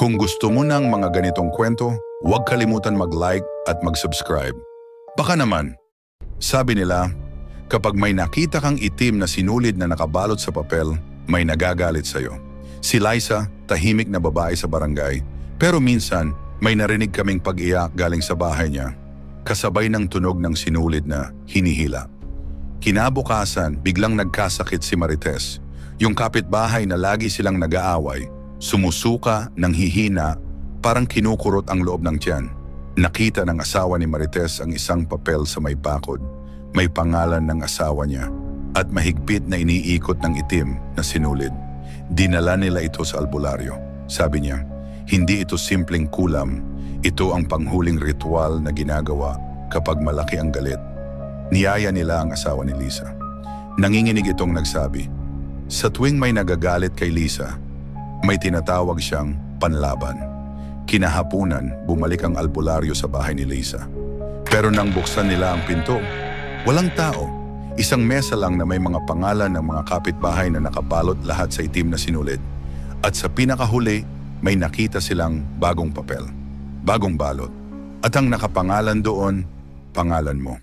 Kung gusto mo ng mga ganitong kwento, huwag kalimutan mag-like at mag-subscribe. Baka naman, sabi nila, kapag may nakita kang itim na sinulid na nakabalot sa papel, may nagagalit sa'yo. Si Liza, tahimik na babae sa barangay, pero minsan may narinig kaming pag-iyak galing sa bahay niya, kasabay ng tunog ng sinulid na hinihila. Kinabukasan, biglang nagkasakit si Marites, yung kapitbahay na lagi silang nag-aaway, sumusuka ng hihina, parang kinukurot ang loob ng tiyan. Nakita ng asawa ni Marites ang isang papel sa may bakod. May pangalan ng asawa niya at mahigpit na iniikot ng itim na sinulid. Dinala nila ito sa albularyo. Sabi niya, hindi ito simpleng kulam, ito ang panghuling ritual na ginagawa kapag malaki ang galit. Niyaya nila ang asawa ni Liza. Nanginginig itong nagsabi, sa tuwing may nagagalit kay Liza, may tinatawag siyang panlaban. Kinahapunan, bumalik ang albularyo sa bahay ni Liza. Pero nang buksan nila ang pinto, walang tao. Isang mesa lang na may mga pangalan ng mga kapitbahay na nakabalot lahat sa itim na sinulid. At sa pinakahuli, may nakita silang bagong papel, bagong balot. At ang nakapangalan doon, pangalan mo.